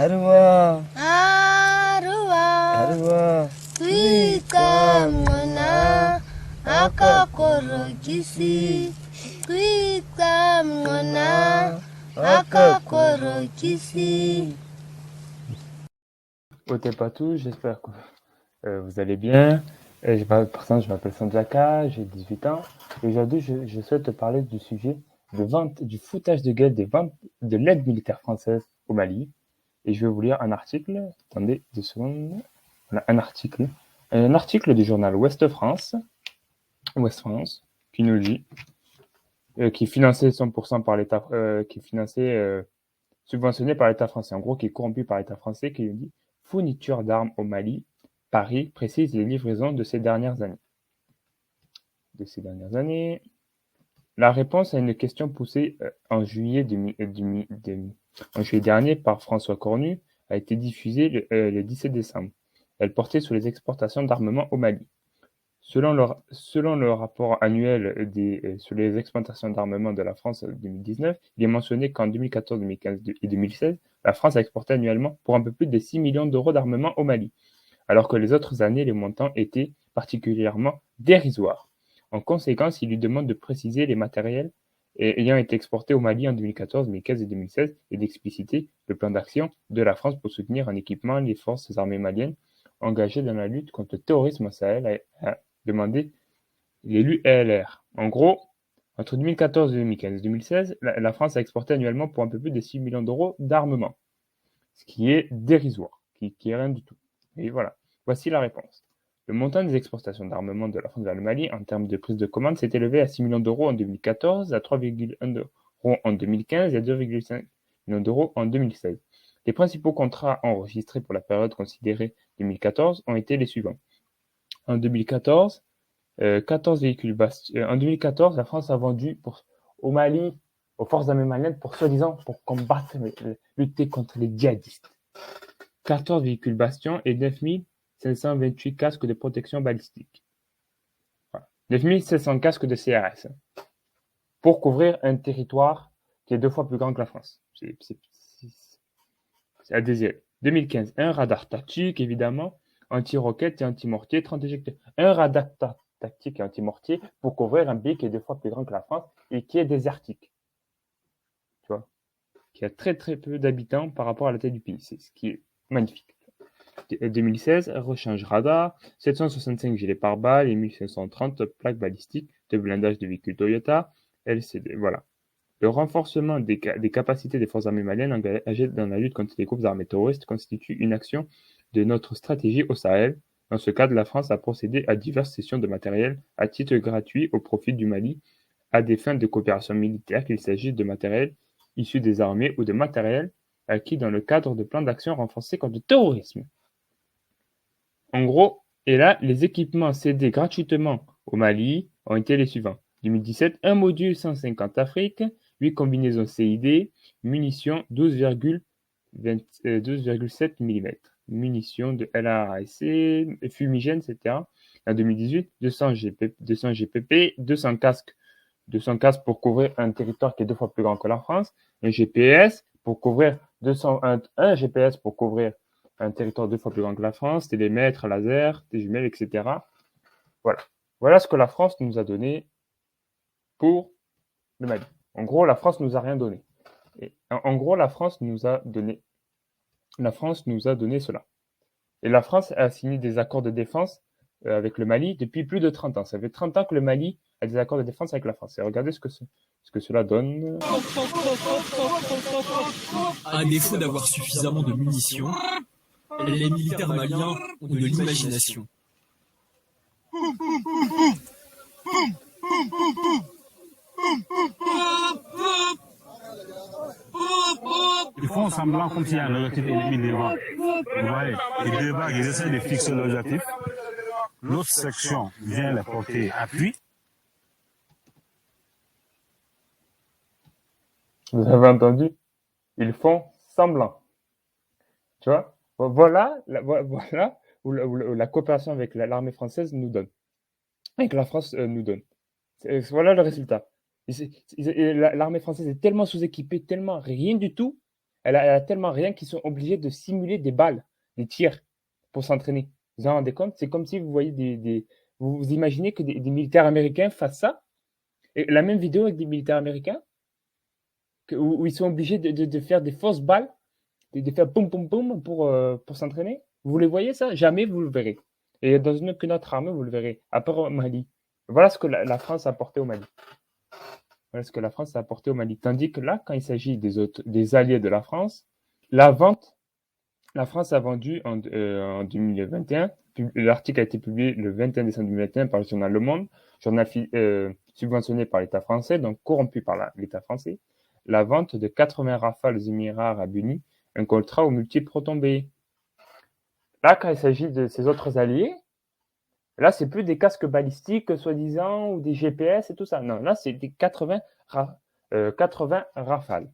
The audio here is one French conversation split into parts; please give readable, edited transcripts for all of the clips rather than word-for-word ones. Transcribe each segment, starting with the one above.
Arwa, Arwa, Arwa, Kwika Mwana, Akakorokisi, Kwika Mwana, Akakorokisi. Otepatou, j'espère que vous allez bien. Je m'appelle Sanjaka, j'ai 18 ans. Et aujourd'hui, je souhaite te parler du sujet du foutage de gueule des ventes de l'aide militaire française au Mali. Et je vais vous lire un article. Attendez 2 secondes. Voilà, un article. Un article du journal Ouest France, qui nous dit, qui est financé 100% par l'État, qui est financé, subventionné par l'État français. En gros, qui est corrompu par l'État français, qui nous dit fourniture d'armes au Mali. Paris précise les livraisons de ces dernières années. La réponse à une question poussée en juillet dernier par François Cornu a été diffusée le 17 décembre. Elle portait sur les exportations d'armement au Mali. Selon le rapport annuel sur les exportations d'armement de la France en 2019, il est mentionné qu'en 2014, 2015 et 2016, la France a exporté annuellement pour un peu plus de 6 millions d'euros d'armement au Mali, alors que les autres années, les montants étaient particulièrement dérisoires. En conséquence, il lui demande de préciser les matériels ayant été exportés au Mali en 2014, 2015 et 2016 et d'expliciter le plan d'action de la France pour soutenir en équipement les forces armées maliennes engagées dans la lutte contre le terrorisme au Sahel, a demandé l'élu LR. En gros, entre 2014, 2015 et 2016, la France a exporté annuellement pour un peu plus de 6 millions d'euros d'armement, ce qui est dérisoire, qui est rien du tout. Et voilà, voici la réponse. Le montant des exportations d'armement de la France vers le Mali en termes de prise de commande s'est élevé à 6 millions d'euros en 2014, à 3,1 euros en 2015 et à 2,5 millions d'euros en 2016. Les principaux contrats enregistrés pour la période considérée 2014 ont été les suivants. En 2014, 14 véhicules en 2014, la France a vendu au Mali, aux forces armées maliennes, soi-disant pour combattre, lutter contre les djihadistes. 14 véhicules Bastion et 9 528 casques de protection balistique. Voilà. 9 700 casques de CRS pour couvrir un territoire qui est 2 fois plus grand que la France. C'est à désirer. 2015, un radar tactique, évidemment, anti-roquettes et anti-mortier, 30 éjecteurs. Un radar tactique et anti-mortier pour couvrir un pays qui est 2 fois plus grand que la France et qui est désertique. Tu vois, qui a très très peu d'habitants par rapport à la taille du pays. C'est ce qui est magnifique. 2016, rechange radar, 765 gilets pare-balles et 1530 plaques balistiques de blindage de véhicules Toyota, LCD. Voilà. Le renforcement des capacités des forces armées maliennes engagées dans la lutte contre les groupes armés terroristes constitue une action de notre stratégie au Sahel. Dans ce cadre, la France a procédé à diverses cessions de matériel à titre gratuit au profit du Mali à des fins de coopération militaire, qu'il s'agisse de matériel issu des armées ou de matériel acquis dans le cadre de plans d'action renforcés contre le terrorisme. En gros, et là, les équipements cédés gratuitement au Mali ont été les suivants. 2017, un module 150 Afrique, 8 combinaisons CID, munitions 12,7 mm, munitions de LRAC, fumigènes, etc. En 2018, 200 GPP, 200 casques pour couvrir un territoire qui est 2 fois plus grand que la France, un GPS pour couvrir un GPS pour couvrir un territoire 2 fois plus grand que la France, télémètres, laser, des jumelles, etc. Voilà. Voilà ce que la France nous a donné pour le Mali. En gros, la France nous a rien donné. En gros, la France nous a donné cela. Et la France a signé des accords de défense avec le Mali depuis plus de 30 ans. Ça fait 30 ans que le Mali a des accords de défense avec la France. Et regardez ce que cela donne. À défaut d'avoir suffisamment de munitions, les militaires maliens ont de l'imagination. Ils font semblant comme s'il y a un objectif ennemi devant. Vous voyez, ils débarquent, ils essaient de fixer l'objectif. L'autre section vient les porter appui. Vous avez entendu? Ils font semblant. Tu vois? Voilà où la coopération avec l'armée française nous donne. Avec la France nous donne. Voilà le résultat. L'armée française est tellement sous-équipée, tellement rien du tout, elle a tellement rien qu'ils sont obligés de simuler des balles, des tirs pour s'entraîner. Vous en rendez compte? C'est comme si vous voyez vous imaginez que des militaires américains fassent ça? Et la même vidéo avec des militaires américains où ils sont obligés de faire des fausses balles, de faire boum boum boum pour s'entraîner. Vous les voyez ça? Jamais vous le verrez. Et dans aucune autre armée, vous le verrez, à part au Mali. Voilà ce que la France a apporté au Mali. Voilà ce que la France a apporté au Mali. Tandis que là, quand il s'agit des alliés de la France, la France a vendu en 2021. L'article a été publié le 21 décembre 2021 par le journal Le Monde, journal subventionné par l'État français, donc corrompu par l'État français. La vente de 80 Rafales aux Émirats Arabes Unis, un contrat aux multiples retombées. Là, quand il s'agit de ces autres alliés, là, c'est plus des casques balistiques, soi-disant, ou des GPS et tout ça. Non, là, c'est des 80 Rafales.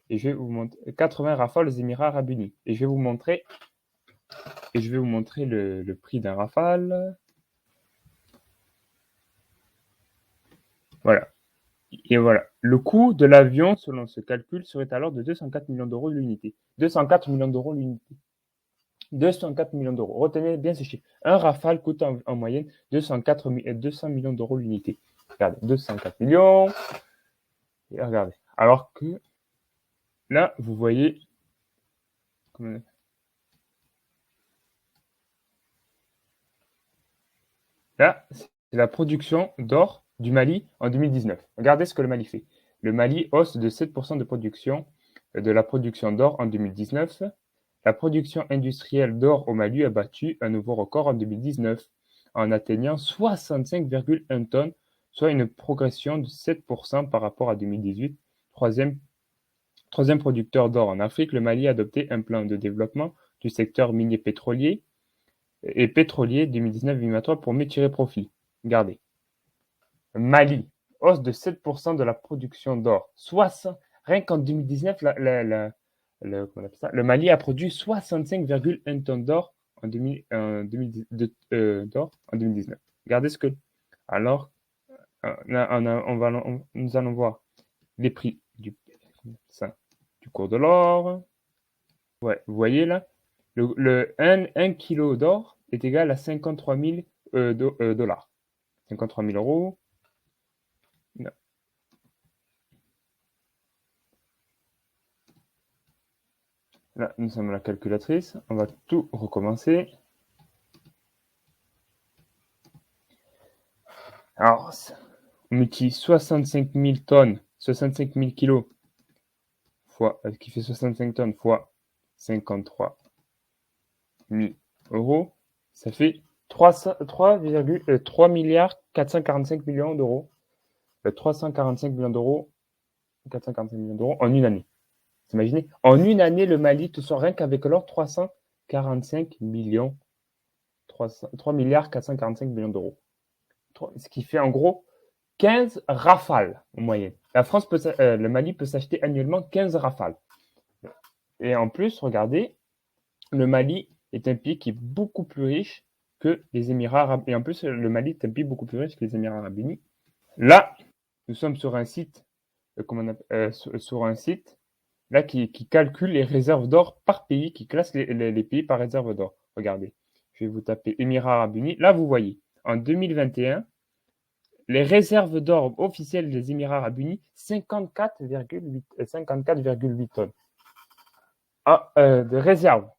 Et je vais vous montrer 80 Rafales aux Émirats Arabes Unis. Et je vais vous montrer le prix d'un Rafale. Voilà. Et voilà. Le coût de l'avion, selon ce calcul, serait alors de 204 millions d'euros l'unité. 204 millions d'euros l'unité. 204 millions d'euros. Retenez bien ce chiffre. Un Rafale coûte en moyenne 200 millions d'euros l'unité. Regardez, 204 millions. Et regardez. Alors que là, vous voyez. Là, c'est la production d'or du Mali en 2019. Regardez ce que le Mali fait. Le Mali hausse de 7% de la production d'or en 2019. La production industrielle d'or au Mali a battu un nouveau record en 2019 en atteignant 65,1 tonnes, soit une progression de 7% par rapport à 2018. Troisième producteur d'or en Afrique, le Mali a adopté un plan de développement du secteur minier pétrolier 2019-2023 pour mieux tirer profit. Regardez. Mali, hausse de 7% de la production d'or. Rien qu'en 2019, le Mali a produit 65,1 tonnes d'or en 2019. Regardez ce que. Alors, nous allons voir les prix du cours de l'or. Ouais, vous voyez là, 1 kg d'or est égal à 53 000 dollars. 53 000 euros. Non. Là, nous sommes à la calculatrice. On va tout recommencer. Alors, on utilise 65 000 tonnes, 65 000 kilos, qui fait 65 tonnes fois 53 000 euros. Ça fait 3 milliards 445 millions d'euros. 345 millions d'euros, 445 millions d'euros en une année. Vous imaginez? En une année, le Mali te sort rien qu'avec l'or 345 millions. 3 milliards 445 millions d'euros. Ce qui fait en gros 15 rafales en moyenne. Le Mali peut s'acheter annuellement 15 rafales. Et en plus, regardez, le Mali est un pays qui est beaucoup plus riche que les Émirats Arabes. Et en plus, le Mali est un pays beaucoup plus riche que les Émirats Arabes Unis. Là, nous sommes sur un site, là qui calcule les réserves d'or par pays, qui classe les pays par réserve d'or. Regardez, je vais vous taper Émirats Arabes Unis. Là, vous voyez, en 2021, les réserves d'or officielles des Émirats Arabes Unis, 54,8 tonnes. De réserves.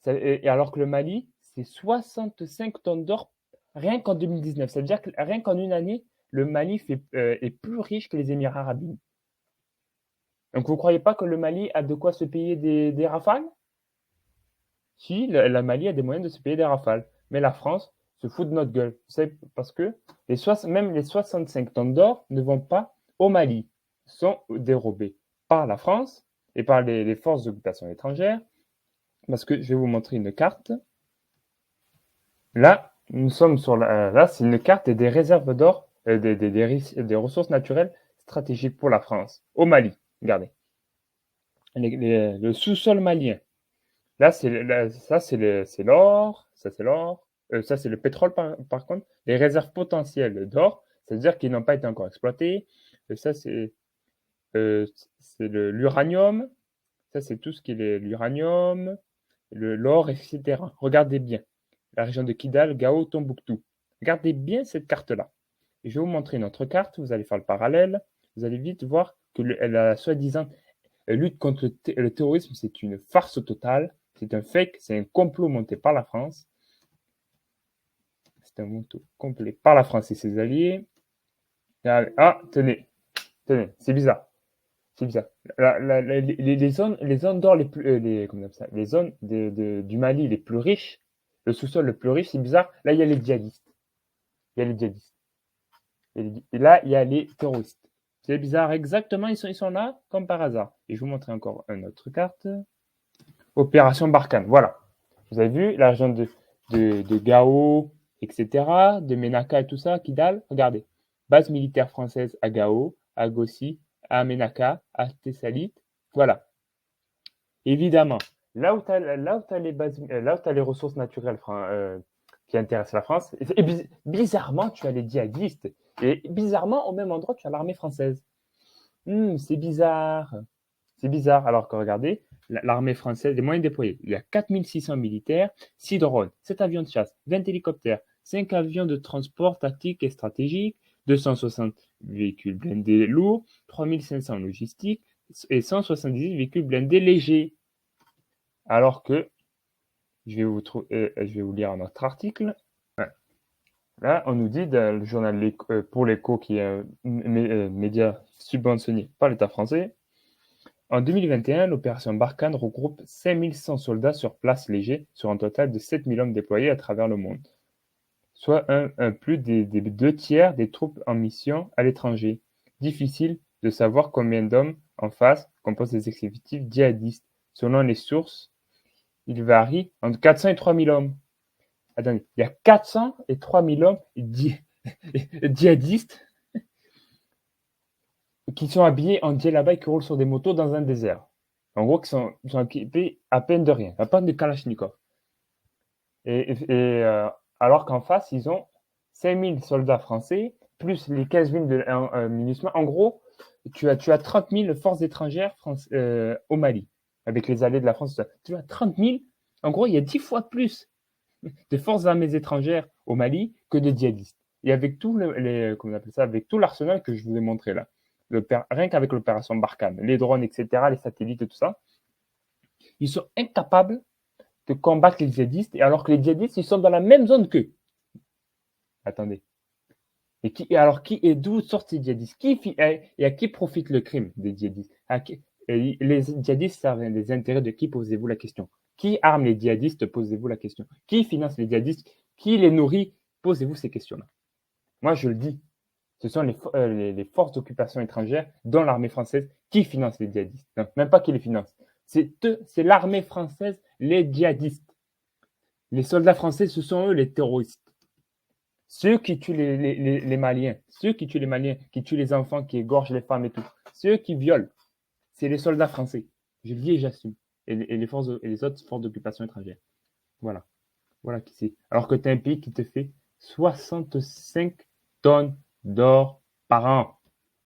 Et alors que le Mali, c'est 65 tonnes d'or rien qu'en 2019. Ça veut dire que rien qu'en une année, le Mali est plus riche que les Émirats Arabes Unis. Donc vous ne croyez pas que le Mali a de quoi se payer des rafales? Si, le Mali a des moyens de se payer des rafales. Mais la France se fout de notre gueule. Vous savez, parce que même les 65 tonnes d'or ne vont pas au Mali. Ils sont dérobés par la France et par les forces d'occupation étrangères. Parce que je vais vous montrer une carte. Là, nous sommes là, c'est une carte des réserves d'or, des ressources naturelles stratégiques pour la France, au Mali. Regardez. Le sous-sol malien. Là, c'est l'or. Ça, c'est l'or. Ça, c'est le pétrole, par contre. Les réserves potentielles d'or, c'est-à-dire qu'ils n'ont pas été encore exploités. Ça, c'est l'uranium. Ça, c'est tout ce qui est l'uranium, l'or, etc. Regardez bien. La région de Kidal, Gao, Tombouctou. Regardez bien cette carte-là. Et je vais vous montrer une autre carte. Vous allez faire le parallèle. Vous allez vite voir que la soi-disant lutte contre le terrorisme, c'est une farce totale. C'est un fake. C'est un complot monté par la France. C'est un complot complet par la France et ses alliés. Ah, tenez, c'est bizarre. C'est bizarre. Les zones d'or les plus, comment on appelle ça, les zones du Mali les plus riches, le sous-sol le plus riche, c'est bizarre. Là, il y a les djihadistes. Il y a les djihadistes. Et là, il y a les terroristes. C'est bizarre, exactement, ils sont là, comme par hasard. Et je vais vous montrer encore une autre carte. Opération Barkhane, voilà. Vous avez vu la région de Gao, etc., de Ménaka et tout ça, Kidal, regardez. Base militaire française à Gao, à Gossi, à Ménaka, à Tessalit, voilà. Évidemment, là où tu as les ressources naturelles qui intéressent la France, et bizarrement, tu as les djihadistes. Et bizarrement, au même endroit, tu as l'armée française. C'est bizarre. C'est bizarre. Alors que regardez, l'armée française, les moyens déployés. Il y a 4600 militaires, 6 drones, 7 avions de chasse, 20 hélicoptères, 5 avions de transport tactique et stratégique, 260 véhicules blindés lourds, 3500 logistiques et 178 véhicules blindés légers. Alors que, je vais vous lire un autre article. Là, on nous dit dans le journal Pour l'Écho, qui est un média subventionné par l'État français, en 2021, l'opération Barkhane regroupe 5100 soldats sur place légers sur un total de 7000 hommes déployés à travers le monde, soit plus des 2/3 des troupes en mission à l'étranger. Difficile de savoir combien d'hommes en face composent des effectifs djihadistes. Selon les sources, il varie entre 400 et 3000 hommes. Attendez, il y a 400 et 3000 hommes djihadistes qui sont habillés en djellaba et qui roulent sur des motos dans un désert. En gros, qui sont équipés à peine de rien, à peine de Kalachnikov. Alors qu'en face, ils ont 5000 soldats français, plus les 15 000 de MINUSMA. En gros, tu as 30 000 forces étrangères au Mali, avec les alliés de la France. Tu as 30 000. En gros, il y a 10 fois plus de forces armées étrangères au Mali que de djihadistes. Et avec tout comment on appelle ça, avec tout l'arsenal que je vous ai montré là, rien qu'avec l'opération Barkhane, les drones, etc., les satellites et tout ça, ils sont incapables de combattre les djihadistes, alors que les djihadistes, ils sont dans la même zone qu'eux. Attendez. Et d'où sortent ces djihadistes? Et à qui profite le crime des djihadistes? Les djihadistes servent des intérêts de qui, posez-vous la question? Qui arme les djihadistes? Posez-vous la question. Qui finance les djihadistes? Qui les nourrit? Posez-vous ces questions-là. Moi, je le dis. Ce sont les forces d'occupation étrangères, dont l'armée française, qui finance les djihadistes. Non, même pas qui les finance. C'est l'armée française, les djihadistes. Les soldats français, ce sont eux les terroristes. Ceux qui tuent les Maliens, qui tuent les enfants, qui égorgent les femmes et tout, ceux qui violent, c'est les soldats français. Je le dis et j'assume. Et les autres forces d'occupation étrangère. Voilà. Voilà qui c'est. Alors que tu as un pays qui te fait 65 tonnes d'or par an.